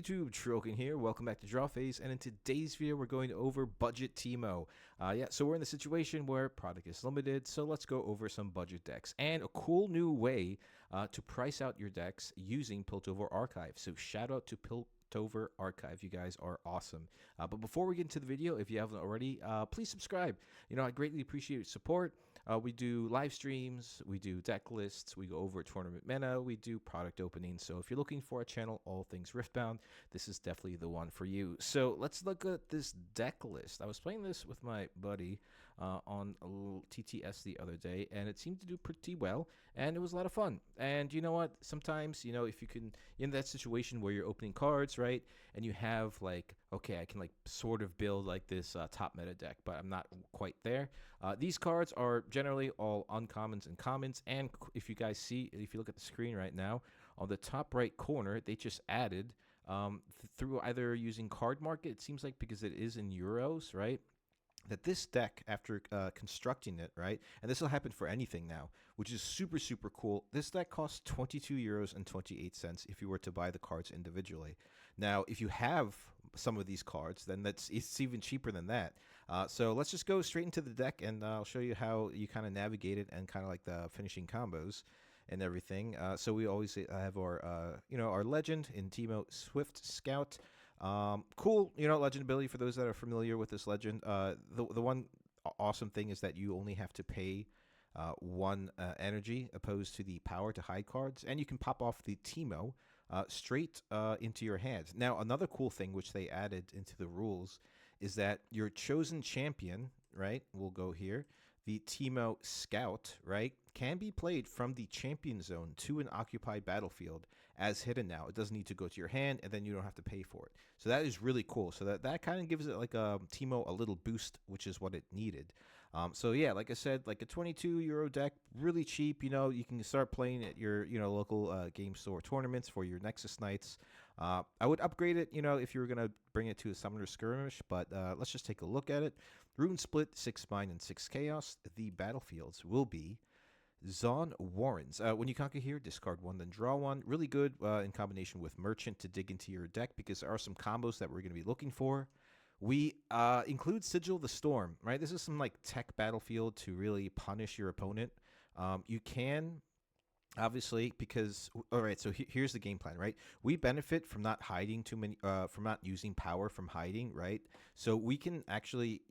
YouTube? Troken here. Welcome back to Draw Phase, and in today's video, we're going over budget Teemo. So we're in the situation where product is limited, so let's go over some budget decks and a cool new way to price out your decks using Piltover Archive. So shout out to Piltover Archive. You guys are awesome. But before we get into the video, if you haven't already, please subscribe. I greatly appreciate your support. We do live streams, we do deck lists, we go over tournament meta, we do product openings. So if you're looking for a channel, all things Riftbound, this is definitely the one for you. So let's look at this deck list. I was playing this with my buddy on a little TTS the other day, and it seemed to do pretty well, and it was a lot of fun. And you know what? Sometimes, if you can, in that situation where you're opening cards, right, and you have like, okay, I can like sort of build like this top meta deck, but I'm not quite there. These cards are generally all uncommons and commons, and if you guys see, if you look at the screen right now, on the top right corner, they just added through either using card market, it seems like, because it is in euros, right, that this deck, after constructing it, right, and this will happen for anything now, which is super, super cool. This deck costs 22 euros and 28 cents if you were to buy the cards individually. Now, if you have some of these cards, then it's even cheaper than that. So let's just go straight into the deck, and I'll show you how you kind of navigate it and kind of like the finishing combos and everything. So we always have our our legend in Teemo, Swift Scout. Cool, legend ability for those that are familiar with this legend. The one awesome thing is that you only have to pay one energy opposed to the power to hide cards, and you can pop off the Teemo straight into your hand. Now, another cool thing which they added into the rules is that your chosen champion, right, we'll go here, the Teemo Scout, right, can be played from the champion zone to an occupied battlefield as hidden now. It doesn't need to go to your hand, and then you don't have to pay for it. So that is really cool. So that kind of gives it like a Teemo a little boost, which is what it needed. So yeah, like I said, like a 22 euro deck, really cheap. You can start playing at your local game store tournaments for your Nexus Knights. I would upgrade it, if you were gonna bring it to a Summoner Skirmish, but let's just take a look at it. Rune Split, 6 Mind and 6 Chaos. The battlefields will be Zon Warrens. When you conquer here, discard 1, then draw 1. Really good in combination with Merchant to dig into your deck, because there are some combos that we're going to be looking for. We include Sigil the Storm, right? This is some like tech battlefield to really punish your opponent. You can, obviously, because, all right, so here's the game plan, right? We benefit from not hiding too many, from not using power from hiding, right? So we can actually,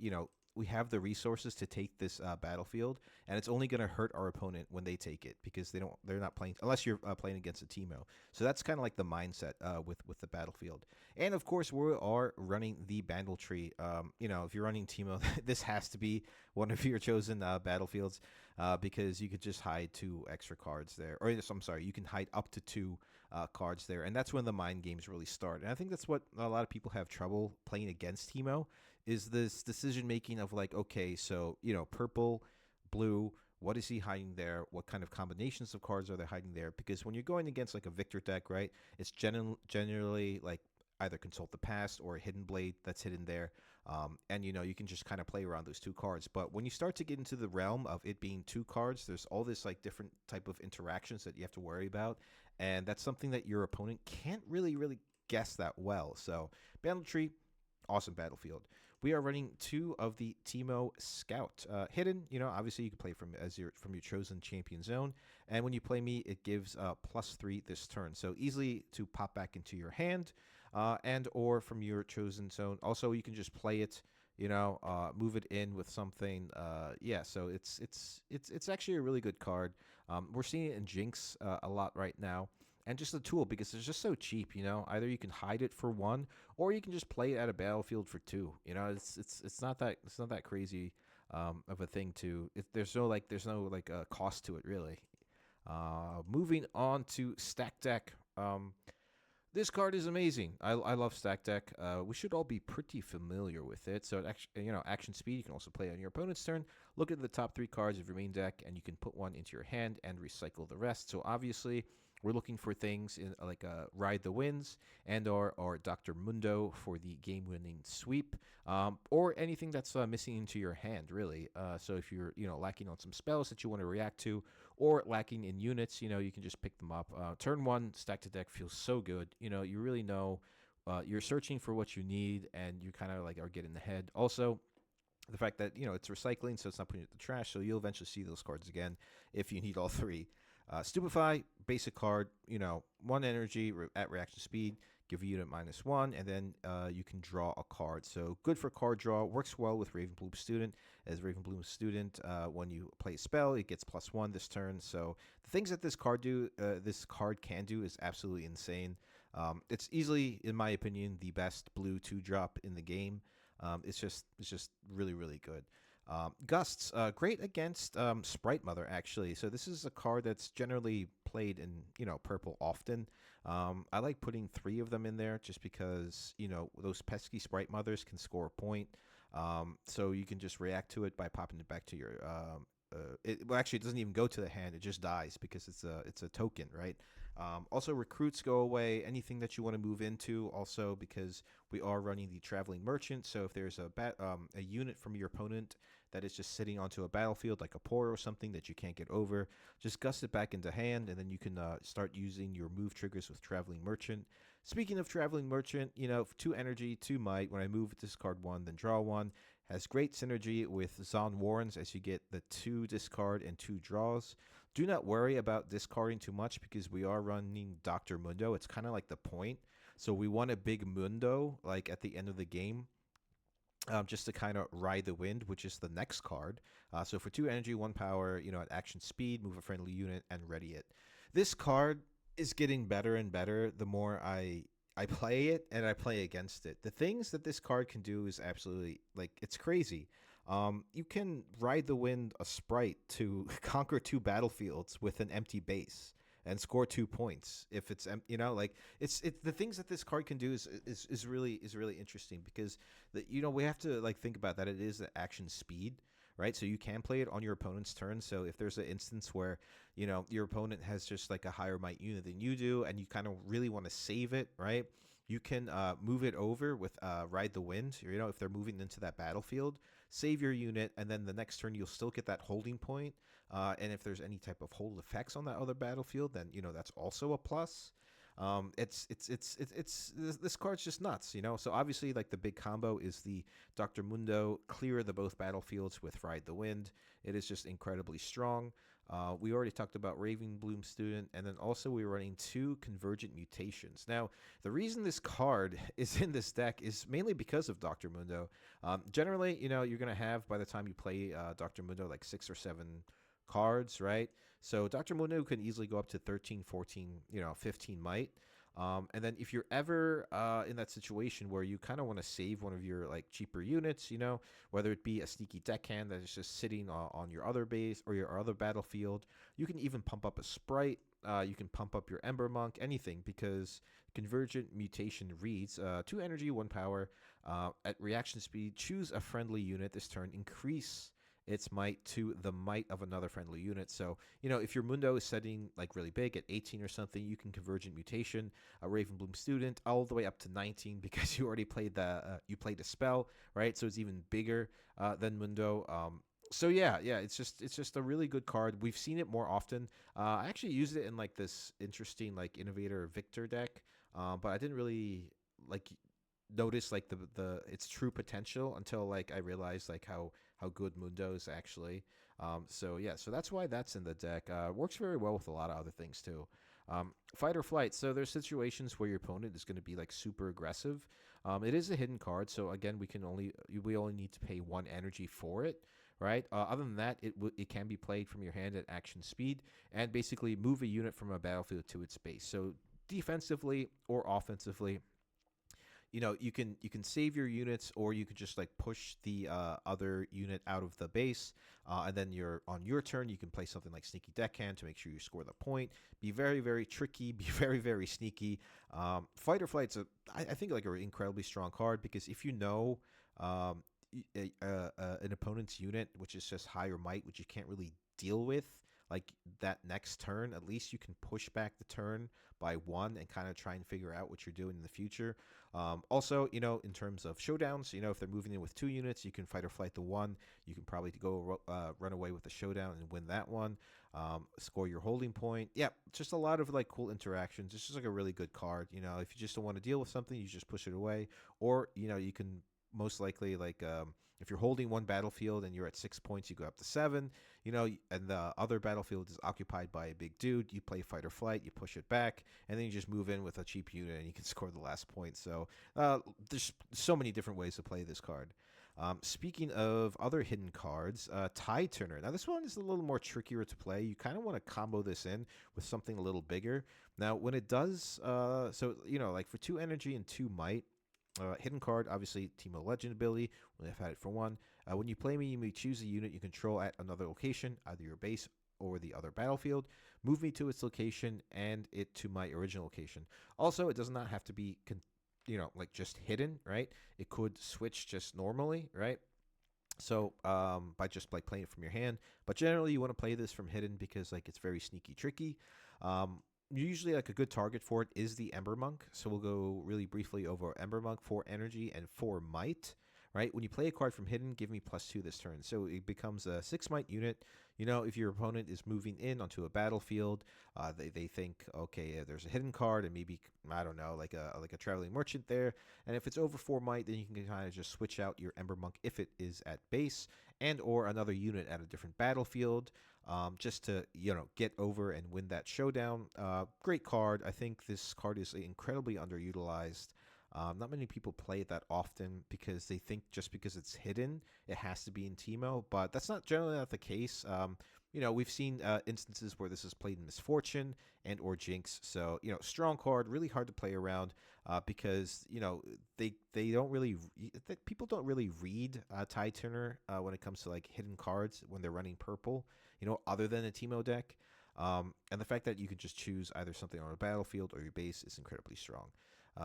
we have the resources to take this battlefield, and it's only going to hurt our opponent when they take it, because they're not playing unless you're playing against a Teemo. So that's kind of like the mindset with the battlefield. And of course, we are running the Bandle Tree. If you're running Teemo, this has to be one of your chosen battlefields, because you could just hide 2 extra cards there, or I'm sorry, you can hide up to 2 cards there, and that's when the mind games really start. And I think that's what a lot of people have trouble playing against Teemo, is this decision making of like, okay, so purple, blue, what is he hiding there? What kind of combinations of cards are they hiding there? Because when you're going against like a Victor deck, right, it's generally like either Consult the Past or a Hidden Blade that's hidden there, and you can just kind of play around those 2 cards. But when you start to get into the realm of it being 2 cards, there's all this like different type of interactions that you have to worry about, and that's something that your opponent can't really guess that well. So Bandle Tree, awesome battlefield. We are running 2 of the Teemo Scout. Hidden, obviously you can play from your chosen champion zone, and when you play me, it gives +3 this turn, so easily to pop back into your hand, and or from your chosen zone. Also, you can just play it, move it in with something. Yeah, so it's actually a really good card. We're seeing it in Jinx a lot right now. And just a tool, because it's just so cheap, Either you can hide it for 1, or you can just play it at a battlefield for 2. It's not that crazy of a thing to. There's no cost to it really. Moving on to Stack Deck. This card is amazing. I love Stack Deck. We should all be pretty familiar with it. So, action speed, you can also play on your opponent's turn. Look at the top 3 cards of your main deck, and you can put 1 into your hand and recycle the rest. So, obviously, we're looking for things in like Ride the Winds and or Dr. Mundo for the game-winning sweep, or anything that's missing into your hand, really. So if you're lacking on some spells that you want to react to, or lacking in units, you can just pick them up. Turn 1 Stack to Deck feels so good. You really know you're searching for what you need, and you kind of like are getting ahead. Also, the fact that it's recycling, so it's not putting it in the trash, so you'll eventually see those cards again if you need all three. Stupefy, basic card, 1 energy at reaction speed, give a unit -1, and then you can draw a card. So good for card draw, works well with Ravenbloom Student. As Ravenbloom Student, when you play a spell, it gets +1 this turn. So the things that this card can do is absolutely insane. It's easily, in my opinion, the best blue 2-drop in the game. It's just really, really good. Gusts, great against Sprite Mother, actually. So this is a card that's generally played in purple often. I like putting 3 of them in there just because those pesky Sprite Mothers can score a point. So you can just react to it by popping it back to your. Well, actually, it doesn't even go to the hand; it just dies because it's a token, right? Also, recruits go away. Anything that you want to move into, also because we are running the traveling merchant. So if there's a unit from your opponent that is just sitting onto a battlefield, like a pour or something that you can't get over, just gust it back into hand, and then you can start using your move triggers with traveling merchant. Speaking of traveling merchant, 2 energy, 2 might. When I move, discard 1, then draw 1. Has great synergy with Zon Warrens as you get the 2 discard and 2 draws. Do not worry about discarding too much because we are running Dr. Mundo. It's kind of like the point. So we want a big Mundo like at the end of the game, just to kind of ride the wind, which is the next card. So for 2 energy, 1 power, at action speed, move a friendly unit and ready it. This card is getting better and better the more I play it and I play against it. The things that this card can do is absolutely it's crazy. You can ride the wind a sprite to conquer 2 battlefields with an empty base and score 2 points if it's it's the things that this card can do is really interesting because we have to think about that it is the action speed, right? So you can play it on your opponent's turn. So if there's an instance where your opponent has just a higher might unit than you do and you kind of really want to save it, right? You can move it over with Ride the Wind. If they're moving into that battlefield, save your unit, and then the next turn you'll still get that holding point. And if there's any type of hold effects on that other battlefield, then that's also a plus. This card's just nuts. So obviously the big combo is the Dr. Mundo, clear the both battlefields with Ride the Wind. It is just incredibly strong. We already talked about Ravenbloom Student, and then also we're running 2 Convergent Mutations. Now, the reason this card is in this deck is mainly because of Dr. Mundo. Generally, you're going to have, by the time you play Dr. Mundo, 6 or 7 cards, right? So Dr. Mundo can easily go up to 13, 14, 15 might. And then if you're ever in that situation where you kind of want to save one of your cheaper units, whether it be a sneaky deckhand that is just sitting on your other base or your other battlefield, you can even pump up a sprite. You can pump up your Ember Monk, anything, because Convergent Mutation reads 2 energy, 1 power. At reaction speed, choose a friendly unit this turn. Increase its might to the might of another friendly unit. So, if your Mundo is setting really big at 18 or something, you can Convergent Mutation a Ravenbloom Student all the way up to 19 because you already played the spell, right? So it's even bigger than Mundo. So yeah, it's just a really good card. We've seen it more often. I actually used it in this interesting Innovator Victor deck, but I didn't really notice the its true potential until I realized how good Mundo is actually. So that's why that's in the deck. Works very well with a lot of other things too. Fight or flight. So there's situations where your opponent is going to be super aggressive. It is a hidden card, so again we only need to pay 1 energy for it, right? Other than that, it can be played from your hand at action speed and basically move a unit from a battlefield to its base. So defensively or offensively, you can save your units, or you could just push the other unit out of the base, and then on your turn you can play something like Sneaky Deckhand to make sure you score the point. Be very, very tricky, be very, very sneaky. Fight or Flight's I think an incredibly strong card, because if an opponent's unit which is just higher might, which you can't really deal with like that next turn, at least you can push back the turn by one and kind of try and figure out what you're doing in the future. Also, in terms of showdowns, if they're moving in with 2 units, you can fight or flight the one. You can probably go run away with the showdown and win that one. Score your holding point. Yeah, just a lot of like cool interactions. It's just like a really good card. If you just don't want to deal with something, you just push it away. Or, you can most likely like if you're holding one battlefield and you're at 6 points, you go up to 7. And the other battlefield is occupied by a big dude. You play fight or flight, you push it back, and then you just move in with a cheap unit and you can score the last point. So there's so many different ways to play this card. Speaking of other hidden cards, Tide Turner. Now, this one is a little more trickier to play. You kind of want to combo this in with something a little bigger. Now, when it does, like for 2 energy and 2 might, hidden card, obviously, Teemo Legend ability. I've had it for 1. When you play me, you may choose a unit you control at another location, either your base or the other battlefield. Move me to its location and it to my original location. Also, it does not have to be like just hidden, right? It could switch just normally, right? So by just like playing it from your hand, but generally you want to play this from hidden because like it's very sneaky, tricky. Usually like a good target for it is the Ember Monk. So we'll go really briefly over Ember Monk, 4 energy and 4 might. Right, when you play a card from hidden, give me +2 this turn. So it becomes a 6 might unit. If your opponent is moving in onto a battlefield, they think, okay, there's a hidden card and maybe, I don't know, like a traveling merchant there. And if it's over 4 might, then you can kind of just switch out your Ember Monk if it is at base and or another unit at a different battlefield, just to get over and win that showdown. Great card. I think this card is incredibly underutilized. Not many people play it that often because they think just because it's hidden, it has to be in Teemo, but that's not generally not the case. We've seen instances where this is played in Misfortune and or Jinx. So, strong card, really hard to play around because, they don't really, people don't really read Tide Turner when it comes to like hidden cards when they're running purple, other than a Teemo deck. And the fact that you can just choose either something on a battlefield or your base is incredibly strong.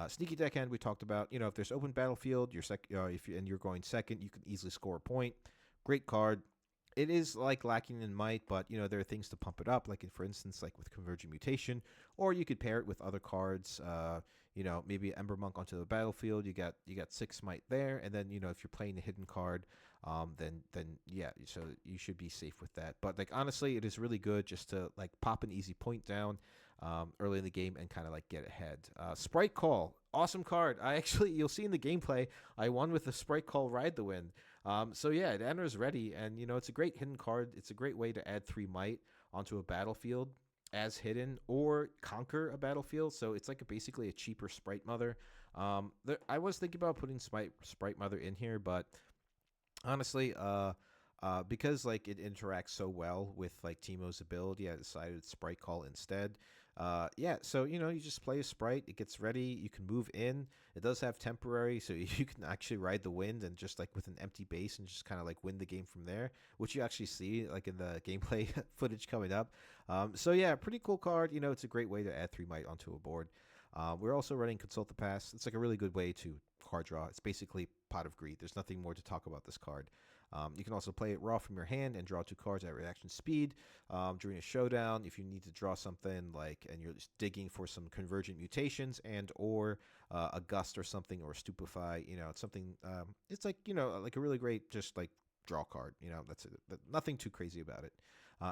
Sneaky deckhand we talked about. If there's open battlefield, and you're going second, you can easily score a point. Great card. It is like lacking in might, but there are things to pump it up, like for instance, like with Convergent Mutation, or you could pair it with other cards. Maybe Ember Monk onto the battlefield. You got 6 might there, and then if you're playing a hidden card, then yeah, so you should be safe with that. But like honestly, it is really good just to like pop an easy point down early in the game and kind of like get ahead. Sprite Call, awesome card. You'll see in the gameplay, I won with the Sprite Call Ride the Wind. So yeah, it enters ready, and it's a great hidden card. It's a great way to add 3 might onto a battlefield as hidden or conquer a battlefield. So it's like basically a cheaper Sprite Mother. I was thinking about putting Sprite Mother in here, but honestly, because like it interacts so well with like Teemo's ability, I decided Sprite Call instead. So you just play a sprite, it gets ready, you can move in. It does have temporary, so you can actually ride the wind and just like with an empty base and just kind of like win the game from there, which you actually see like in the gameplay footage coming up. So yeah, pretty cool card. It's a great way to add 3 might onto a board. We're also running Consult the Past. It's like a really good way to card draw. It's basically Pot of Greed. There's nothing more to talk about this card. You can also play it raw from your hand and draw 2 cards at reaction speed during a showdown. If you need to draw something and you're just digging for some Convergent Mutations and or a Gust or something, or Stupefy, it's something. It's like like a really great just like draw card. That's it. Nothing too crazy about it.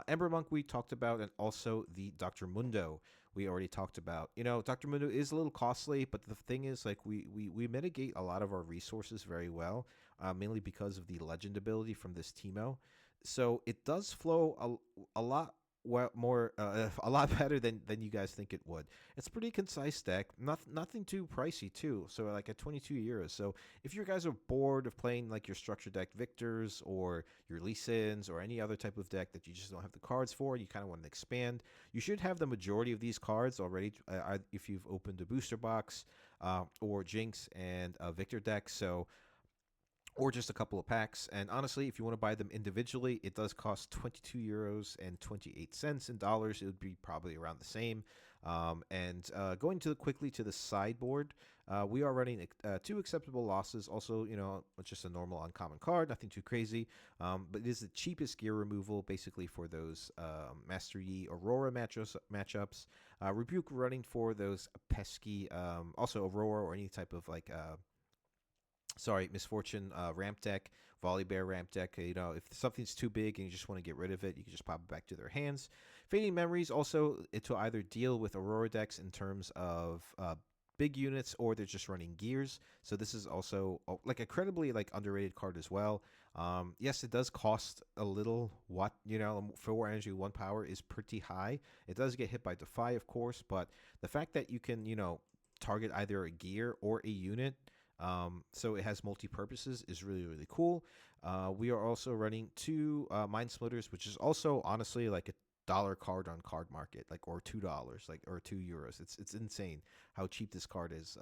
Ember Monk we talked about, and also the Dr. Mundo we already talked about. Dr. Mundo is a little costly, but the thing is, like, we mitigate a lot of our resources very well, mainly because of the legend ability from this Teemo. So it does flow a lot more, a lot better than you guys think it would. It's a pretty concise deck, nothing too pricey too. So like at 22 euros. So if you guys are bored of playing like your structure deck Victors or your Lee Sins or any other type of deck that you just don't have the cards for, you kind of want to expand, you should have the majority of these cards already if you've opened a booster box or Jinx and a Victor deck. So or just a couple of packs. And honestly, if you want to buy them individually, it does cost 22 euros and 28 cents. In dollars, it would be probably around the same. Going quickly to the sideboard, We are running 2 acceptable losses. Also, it's just a normal uncommon card, nothing too crazy. But it is the cheapest gear removal, basically for those Master Yi Aurora matchups. Rebuke running for those pesky, also Aurora or any type of like Misfortune ramp deck, Volley Bear ramp deck. If something's too big and you just want to get rid of it, you can just pop it back to their hands. Fading Memories also to either deal with Aurora decks in terms of big units, or they're just running gears. So this is also like incredibly like underrated card as well. Yes, it does cost a little. 4 energy, 1 power is pretty high. It does get hit by Defy, of course, but the fact that you can target either a gear or a unit. So it has multi-purposes is really, really cool. We are also running 2 Mind Splitters, which is also honestly like a dollar card on Card Market, or $2, or €2. It's insane how cheap this card is.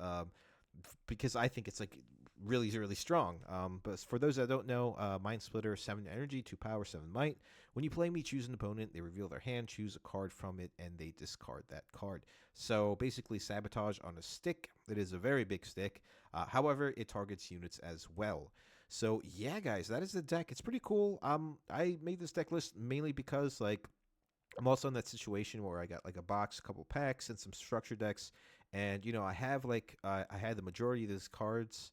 Because I think it's like really, really strong. But for those that don't know, Mind Splitter, 7 energy, 2 power, 7 might. When you play me, choose an opponent, they reveal their hand, choose a card from it, and they discard that card. So basically, Sabotage on a stick. It is a very big stick. However, it targets units as well. So yeah, guys, that is the deck. It's pretty cool. I made this deck list mainly because I'm also in that situation where I got a box, a couple packs, and some structure decks. And I have I had the majority of these cards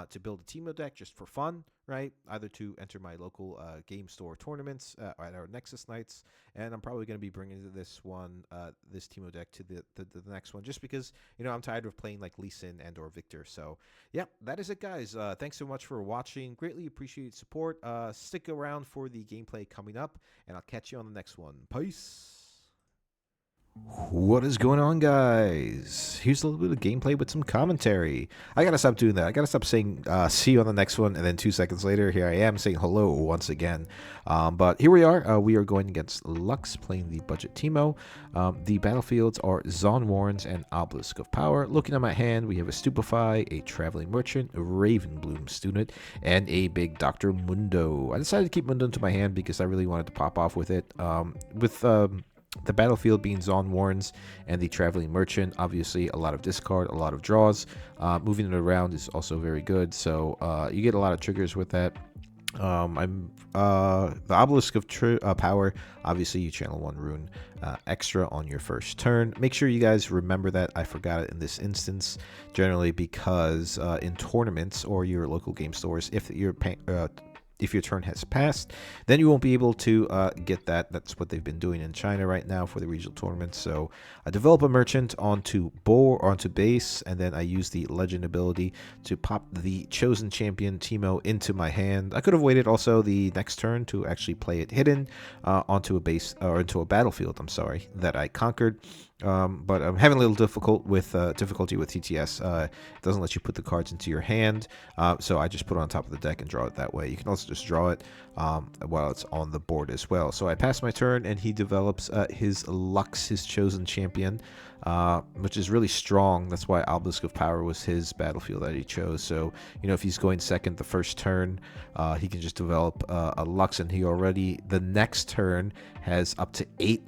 to build a Teemo deck just for fun, right? Either to enter my local game store tournaments at our Nexus nights, and I'm probably going to be bringing this Teemo deck to the next one, just because I'm tired of playing Lee Sin and or Victor. So yeah, that is it, guys. Thanks so much for watching. Greatly appreciate support. Stick around for the gameplay coming up, and I'll catch you on the next one. Peace. What is going on, guys? Here's a little bit of gameplay with some commentary. I gotta stop doing that. I gotta stop saying see you on the next one, and then 2 seconds later here I am saying hello once again. But here we are. We are going against Lux, playing the budget Teemo. The battlefields are Zon Warrens and Obelisk of Power. Looking at my hand, we have a Stupefy, a Traveling Merchant, a Ravenbloom Student, and a big Dr. Mundo. I decided to keep Mundo into my hand because I really wanted to pop off with it. The battlefield being Zon Warrens and the Traveling Merchant, obviously a lot of discard, a lot of draws. Moving it around is also very good, so you get a lot of triggers with that. The Obelisk of Power, obviously you channel 1 rune extra on your first turn. Make sure you guys remember that. I forgot it in this instance, generally because in tournaments or your local game stores, if your turn has passed, then you won't be able to get that. That's what they've been doing in China right now for the regional tournaments. So I develop a merchant onto base, and then I use the legend ability to pop the chosen champion Teemo into my hand. I could have waited also the next turn to actually play it hidden onto a base, or into a battlefield, that I conquered. But I'm having a little difficulty with TTS. It doesn't let you put the cards into your hand, so I just put it on top of the deck and draw it that way. You can also just draw it while it's on the board as well. So I pass my turn, and he develops his Lux, his chosen champion, which is really strong. That's why Obelisk of Power was his battlefield that he chose. So if he's going second the first turn, he can just develop a Lux, and he already the next turn has up to 8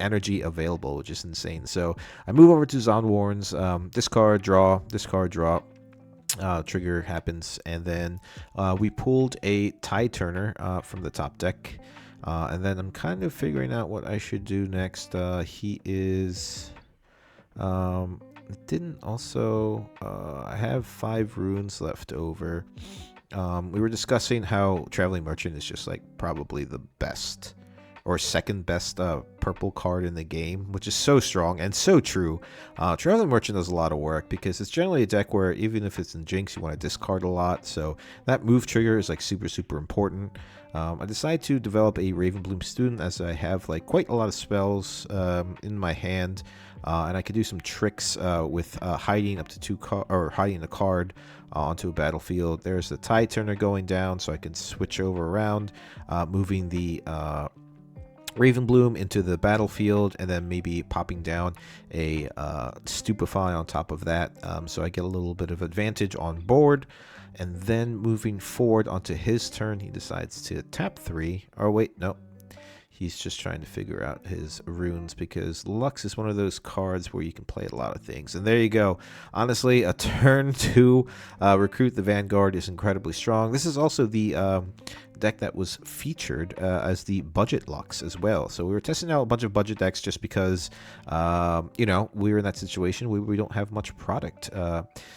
energy available, which is insane. So I move over to Zon Warrens, discard, draw, trigger happens, and then we pulled a Tide Turner from the top deck, and then I'm kind of figuring out what I should do next. He is didn't also I have 5 runes left over. We were discussing how Traveling Merchant is just probably the best or second best purple card in the game, which is so strong and so true. Traveling Merchant does a lot of work because it's generally a deck where even if it's in Jinx, you want to discard a lot. So that move trigger is super, super important. I decided to develop a Ravenbloom Student as I have quite a lot of spells in my hand, and I could do some tricks with hiding up to hiding a card onto a battlefield. There's the Tide Turner going down, so I can switch over around, moving the Ravenbloom into the battlefield, and then maybe popping down a Stupefy on top of that, so I get a little bit of advantage on board. And then moving forward onto his turn, he decides to tap 3. Or wait, no. He's just trying to figure out his runes because Lux is one of those cards where you can play a lot of things. And there you go. Honestly, a turn to recruit the Vanguard is incredibly strong. This is also the deck that was featured as the budget Lux as well. So we were testing out a bunch of budget decks just because, you know, we were in that situation where we don't have much product.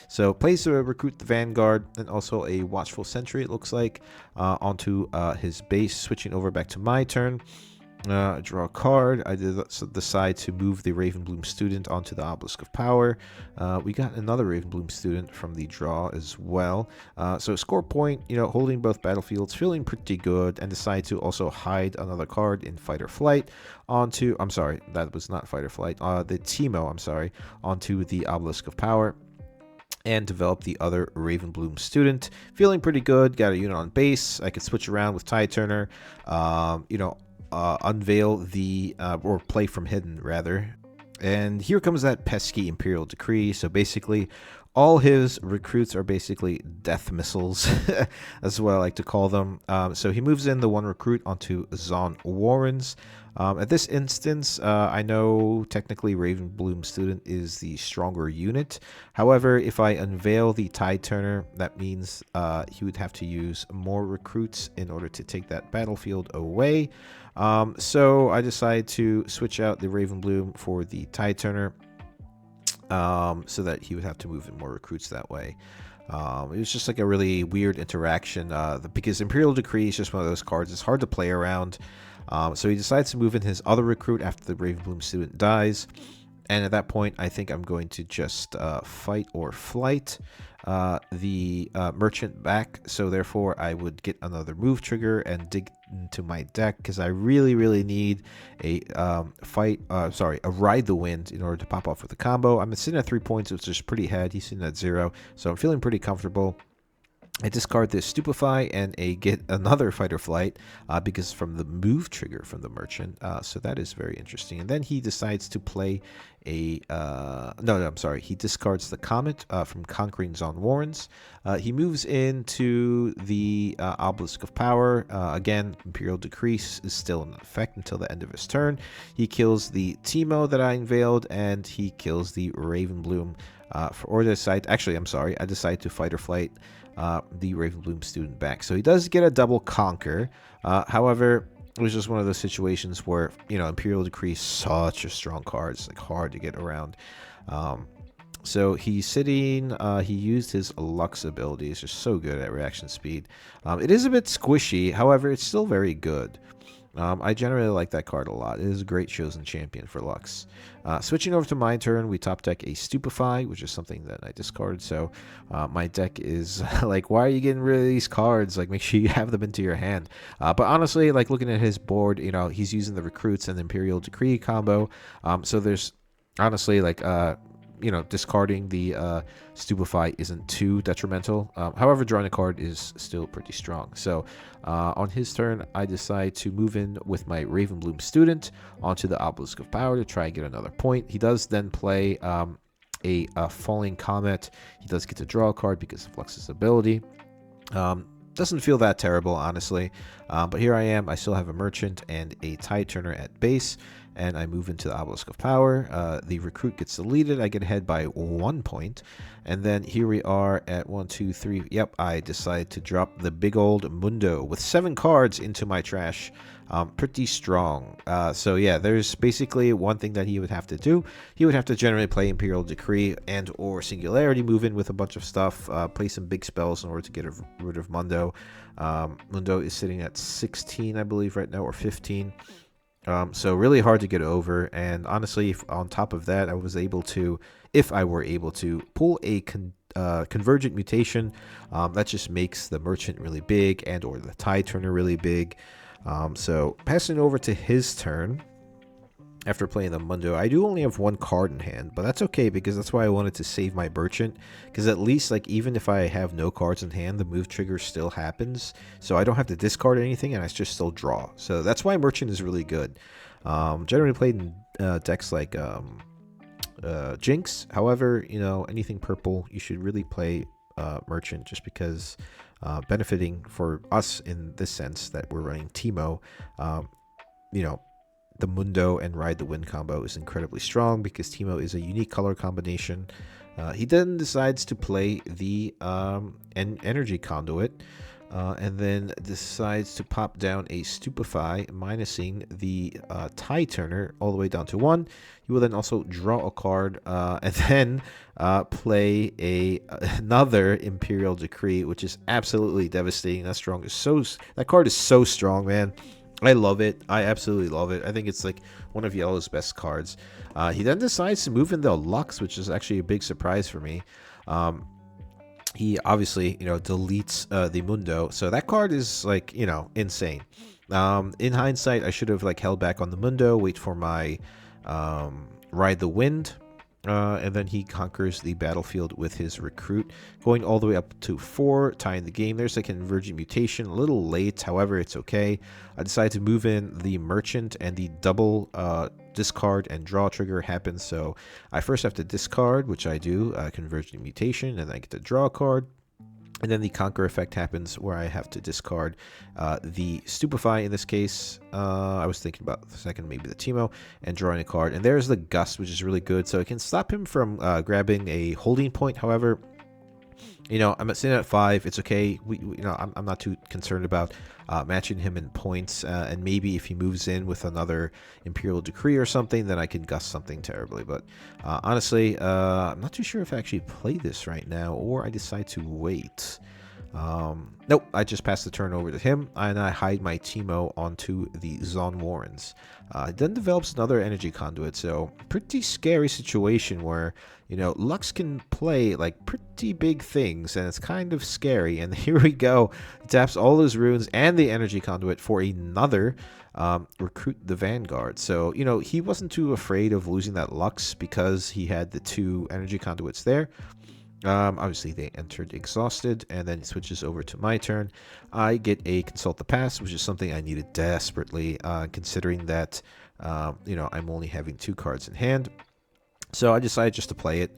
So plays to recruit the Vanguard and also a Watchful Sentry, it looks like, onto his base. Switching over back to my turn. Draw a card. I decide to move the Ravenbloom Student onto the Obelisk of Power. We got another Ravenbloom Student from the draw as well. So score point, you know, holding both battlefields, feeling pretty good, and decide to also hide another card in Fight or Flight onto, I'm sorry, that was not Fight or Flight, the Teemo, I'm sorry, onto the Obelisk of Power. And develop the other Ravenbloom Student. Feeling pretty good. Got a unit on base. I could switch around with Tide Turner. You know, unveil the or play from hidden rather. And here comes that pesky Imperial Decree. So basically all his recruits are basically death missiles. That's what I like to call them. So he moves in the one recruit onto Zon Warrens. At this instance, I know technically Ravenbloom Student is the stronger unit. However, if I unveil the Tide Turner, that means he would have to use more recruits in order to take that battlefield away. So I decided to switch out the Ravenbloom for the Tide Turner, so that he would have to move in more recruits that way. It was just like a really weird interaction because Imperial Decree is just one of those cards. It's hard to play around. So he decides to move in his other recruit after the Ravenbloom Student dies. And at that point, I think I'm going to just Fight or Flight the Merchant back. So therefore, I would get another move trigger and dig into my deck because I really need a Ride the Wind in order to pop off with the combo. I'm sitting at 3 points, which is pretty ahead. He's sitting at 0, so I'm feeling pretty comfortable. I discard this Stupefy and get another Fight or Flight because from the move trigger from the Merchant. So that is very interesting. And then he decides to play a... he discards the Comet from Conquering Zon Warrens. He moves into the Obelisk of Power. Again, Imperial Decrease is still in effect until the end of his turn. He kills the Teemo that I unveiled, and he kills the Ravenbloom. I decide to Fight or Flight the Ravenbloom Student back. So he does get a double conquer. However, it was just one of those situations where, you know, Imperial Decree is such a strong card. It's like hard to get around. So he's sitting, he used his Lux ability. It's just so good at reaction speed. It is a bit squishy. However, it's still very good. I generally like that card a lot. It is a great chosen champion for Lux. Switching over to my turn, we top deck a Stupefy, which is something that I discarded. So my deck is like, why are you getting rid of these cards? Like, make sure you have them into your hand. But honestly, like looking at his board, you know, he's using the Recruits and the Imperial Decree combo. So there's honestly like, you know, discarding the Stupefy isn't too detrimental. However, drawing a card is still pretty strong. So on his turn, I decide to move in with my Ravenbloom Student onto the Obelisk of Power to try and get another point. He does then play a Falling Comet. He does get to draw a card because of Lux's ability. Doesn't feel that terrible, honestly. But here I am. I still have a Merchant and a Tide Turner at base. And I move into the Obelisk of Power. The Recruit gets deleted. I get ahead by 1 point. And then here we are at 1, 2, 3. Yep, I decide to drop the big old Mundo with 7 cards into my trash. Pretty strong. So yeah, there's basically one thing that he would have to do. He would have to generally play Imperial Decree and or Singularity, move in with a bunch of stuff, play some big spells in order to get rid of Mundo. Mundo is sitting at 16, I believe, right now, or 15. So really hard to get over, and honestly, on top of that, if I were able to pull a Convergent Mutation, that just makes the Merchant really big and or the Tide Turner really big. So passing over to his turn, after playing the Mundo, I do only have 1 card in hand, but that's okay because that's why I wanted to save my Merchant, because at least, like, even if I have no cards in hand, the move trigger still happens, so I don't have to discard anything and I just still draw. So that's why Merchant is really good. Generally played in decks like Jinx. However, you know, anything purple, you should really play Merchant, just because benefiting for us in this sense that we're running Teemo. you know, the Mundo and Ride the Wind combo is incredibly strong because Teemo is a unique color combination. He then decides to play the Energy Conduit, and then decides to pop down a Stupefy, minusing the Tie Turner all the way down to 1. He will then also draw a card, and then play another Imperial Decree, which is absolutely devastating. That card is so strong, man. I love it. I absolutely love it. I think it's like one of Yellow's best cards. He then decides to move in the Lux, which is actually a big surprise for me. He obviously, deletes the Mundo, so that card is like, insane. In hindsight, I should have like held back on the Mundo, wait for my Ride the Wind, and then he conquers the battlefield with his Recruit, going all the way up to 4, tying the game. There's a Convergent Mutation, a little late, however, it's okay. I decided to move in the Merchant, and the double discard and draw trigger happens, so I first have to discard, which I do, Convergent Mutation, and I get to draw a card. And then the Conquer effect happens where I have to discard the Stupefy in this case. I was thinking about the second, maybe the Teemo, and drawing a card. And there's the Gust, which is really good. So it can stop him from grabbing a holding point. However, I'm sitting at 5. It's okay. I'm not too concerned about matching him in points. And maybe if he moves in with another Imperial Decree or something, then I can Gust something terribly. But honestly, I'm not too sure if I actually play this right now or I decide to wait. Nope, I just pass the turn over to him, and I hide my Teemo onto the Zon Warrens. Then develops another Energy Conduit, so pretty scary situation where, Lux can play like pretty big things, and it's kind of scary. And here we go, taps all his runes and the Energy Conduit for another Recruit the Vanguard. So, he wasn't too afraid of losing that Lux because he had the 2 Energy Conduits there. Obviously they entered exhausted, and then it switches over to my turn. I get a Consult the Past, which is something I needed desperately, considering that I'm only having 2 cards in hand. So I decided just to play it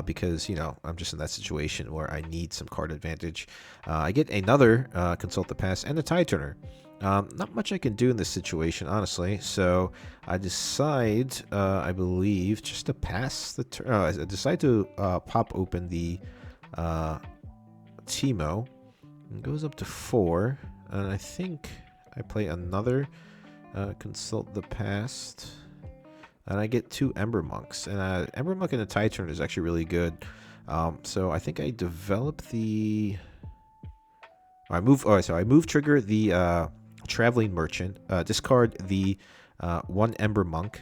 because I'm just in that situation where I need some card advantage. I get another Consult the Past and a Tie Turner. Not much I can do in this situation, honestly, so I decide, I believe, just to pass the turn. I decide to pop open the Teemo. It goes up to 4, and I think I play another Consult the Past, and I get 2 Ember Monks. And Ember Monk and a Tie Turn is actually really good. So I think I develop the... I move trigger the... Traveling Merchant, discard the 1 Ember Monk,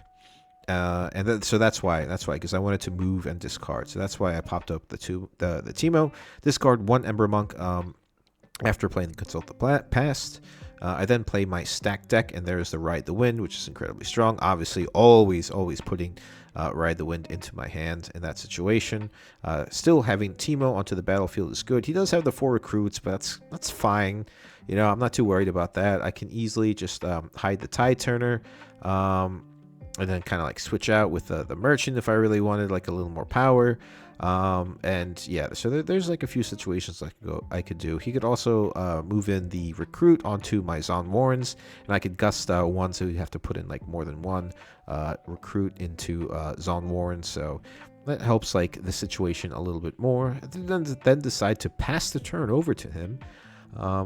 and so that's why, because I wanted to move and discard. So that's why I popped up the Teemo, discard 1 Ember Monk. After playing the Consult the Past, I then play my stack deck, and there's the Ride the Wind, which is incredibly strong. Obviously, always putting Ride the Wind into my hand in that situation. Still having Teemo onto the battlefield is good. He does have the 4 recruits, but that's fine. I'm not too worried about that. I can easily just hide the Tie Turner, and then kind of like switch out with the Merchant if I really wanted like a little more power. And yeah, so there's like a few situations I could do. He could also move in the Recruit onto my Zon Warrens, and I could Gust 1, so you have to put in like more than 1 Recruit into Zon Warrens. So that helps like the situation a little bit more. Then decide to pass the turn over to him.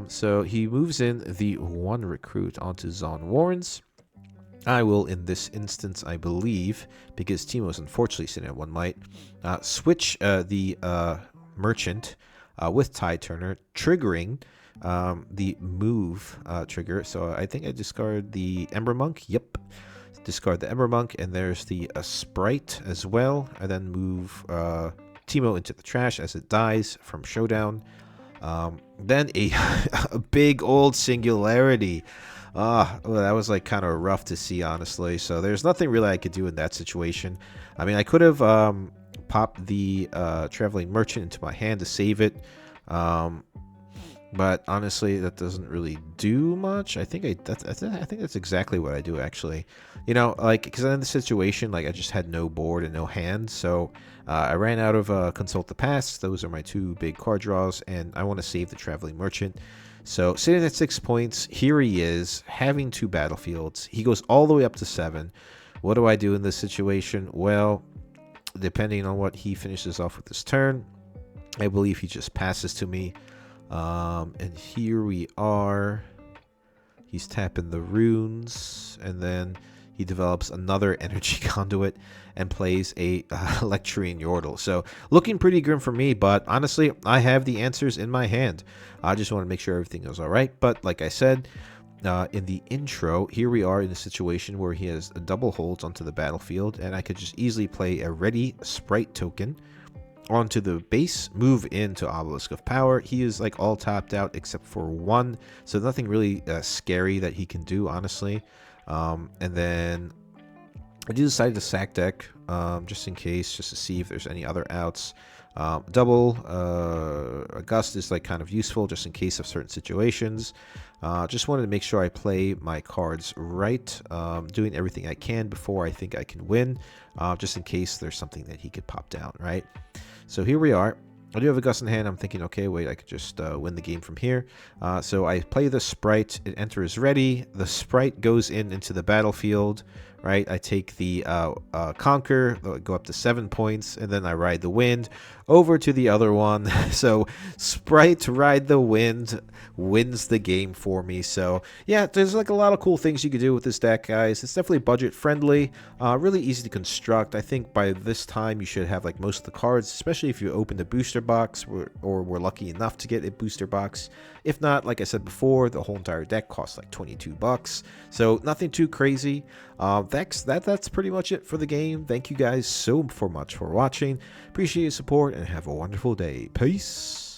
So he moves in the 1 Recruit onto Zon Warrens. I will, in this instance, I believe, because Teemo is unfortunately sitting at 1 might, switch the Merchant with Tie Turner, triggering the move trigger. So I think I discard the Ember Monk. Yep. Discard the Ember Monk, and there's the Sprite as well. I then move Teemo into the trash as it dies from Showdown. Then a big old Singularity. Well, that was like kind of rough to see, honestly. So there's nothing really I could do in that situation. I mean, I could have popped the Traveling Merchant into my hand to save it. But honestly, that doesn't really do much. I think that's exactly what I do, actually. Like, because in the situation, like, I just had no board and no hand, so I ran out of Consult the Past. Those are my 2 big card draws, and I want to save the Traveling Merchant. So sitting at 6 points, here he is, having 2 battlefields. He goes all the way up to 7. What do I do in this situation? Well, depending on what he finishes off with this turn, I believe he just passes to me. And here we are. He's tapping the runes, and then he develops another energy conduit and plays a Electrian Yordle. So looking pretty grim for me, but honestly, I have the answers in my hand. I just want to make sure everything goes all right. But like I said in the intro, here we are in a situation where he has a double holds onto the battlefield, and I could just easily play a ready Sprite token onto the base, move into Obelisk of Power. He is like all tapped out except for 1, so nothing really scary that he can do, honestly. And then I do decide to sack deck just in case, just to see if there's any other outs. Double Gust is like kind of useful just in case of certain situations. Just wanted to make sure I play my cards right, doing everything I can before I think I can win, just in case there's something that he could pop down, right? So here we are. I do have a Gust in hand. I'm thinking, okay, wait, I could just win the game from here. So I play the Sprite. It enters ready. The Sprite goes into the battlefield, right? I take the Conquer, go up to 7 points, and then I ride the Wind over to the other one. So Sprite Ride the Wind wins the game for me. So yeah, there's like a lot of cool things you can do with this deck, guys. It's definitely budget friendly, really easy to construct. I think by this time you should have like most of the cards, especially if you open the booster box or were lucky enough to get a booster box. If not, like I said before, the whole entire deck costs like $22, so nothing too crazy. That's pretty much it for the game. Thank you guys so much for watching. Appreciate your support and have a wonderful day. Peace.